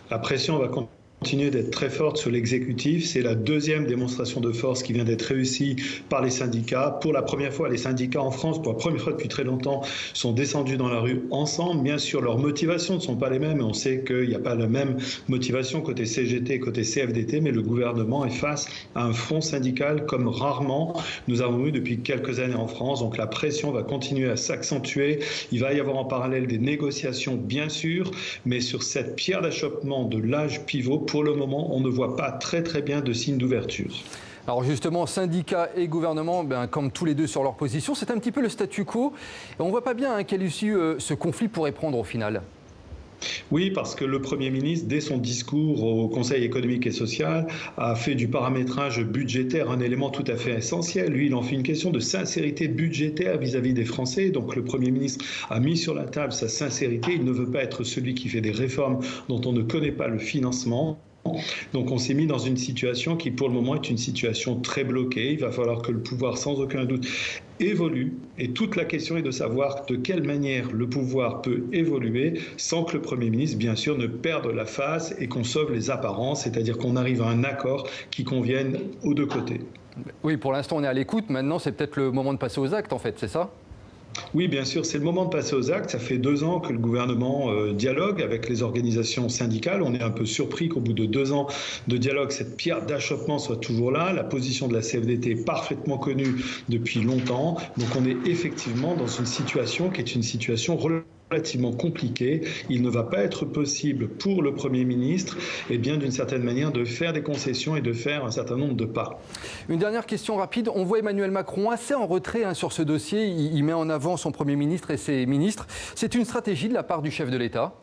La pression va continuer d'être très forte sur l'exécutif. C'est la deuxième démonstration de force qui vient d'être réussie par les syndicats. Pour la première fois, les syndicats en France, pour la première fois depuis très longtemps, sont descendus dans la rue ensemble. Bien sûr, leurs motivations ne sont pas les mêmes. On sait qu'il n'y a pas la même motivation côté CGT, côté CFDT, mais le gouvernement est face à un front syndical comme rarement nous avons eu depuis quelques années en France. Donc la pression va continuer à s'accentuer. Il va y avoir en parallèle des négociations, bien sûr, mais sur cette pierre d'achoppement de l'âge pivot, pour le moment, on ne voit pas très bien de signe d'ouverture. Alors justement, syndicats et gouvernement, comme tous les deux sur leur position, c'est un petit peu le statu quo. Et on ne voit pas bien quelle issue ce conflit pourrait prendre au final. Oui, parce que le Premier ministre, dès son discours au Conseil économique et social, a fait du paramétrage budgétaire un élément tout à fait essentiel. Lui, il en fait une question de sincérité budgétaire vis-à-vis des Français. Donc le Premier ministre a mis sur la table sa sincérité. Il ne veut pas être celui qui fait des réformes dont on ne connaît pas le financement. Donc on s'est mis dans une situation qui pour le moment est une situation très bloquée. Il va falloir que le pouvoir sans aucun doute évolue et toute la question est de savoir de quelle manière le pouvoir peut évoluer sans que le Premier ministre bien sûr ne perde la face et qu'on sauve les apparences, c'est-à-dire qu'on arrive à un accord qui convienne aux deux côtés. Oui, pour l'instant on est à l'écoute, maintenant c'est peut-être le moment de passer aux actes en fait, c'est ça ? Oui, bien sûr, c'est le moment de passer aux actes. Ça fait 2 ans que le gouvernement dialogue avec les organisations syndicales. On est un peu surpris qu'au bout de 2 ans de dialogue, cette pierre d'achoppement soit toujours là. La position de la CFDT est parfaitement connue depuis longtemps. Donc on est effectivement dans une situation qui est une situation relativement compliqué. Il ne va pas être possible pour le Premier ministre, d'une certaine manière, de faire des concessions et de faire un certain nombre de pas. Une dernière question rapide. On voit Emmanuel Macron assez en retrait sur ce dossier. Il met en avant son Premier ministre et ses ministres. C'est une stratégie de la part du chef de l'État ?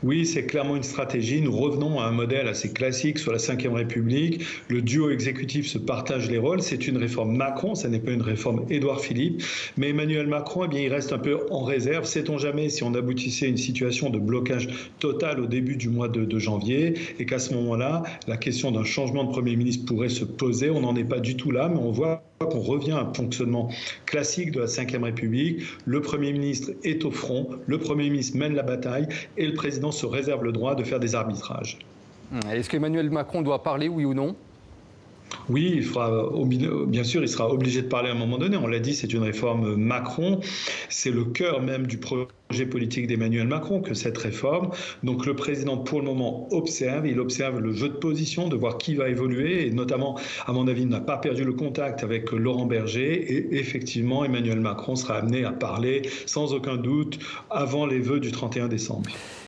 Oui, c'est clairement une stratégie. Nous revenons à un modèle assez classique sur la Ve République. Le duo exécutif se partage les rôles. C'est une réforme Macron, ça n'est pas une réforme Édouard Philippe. Mais Emmanuel Macron, il reste un peu en réserve. Sait-on jamais si on aboutissait à une situation de blocage total au début du mois de janvier et qu'à ce moment-là, la question d'un changement de Premier ministre pourrait se poser. On n'en est pas du tout là, mais on voit qu'on revient à un fonctionnement classique de la Ve République. Le Premier ministre est au front, le Premier ministre mène la bataille et le président se réserve le droit de faire des arbitrages. Est-ce qu'Emmanuel Macron doit parler, oui ou non ? Oui, bien sûr, il sera obligé de parler à un moment donné. On l'a dit, c'est une réforme Macron. C'est le cœur même du projet politique d'Emmanuel Macron que cette réforme. Donc le président, pour le moment, il observe le jeu de position, de voir qui va évoluer. Et notamment, à mon avis, il n'a pas perdu le contact avec Laurent Berger. Et effectivement, Emmanuel Macron sera amené à parler, sans aucun doute, avant les vœux du 31 décembre.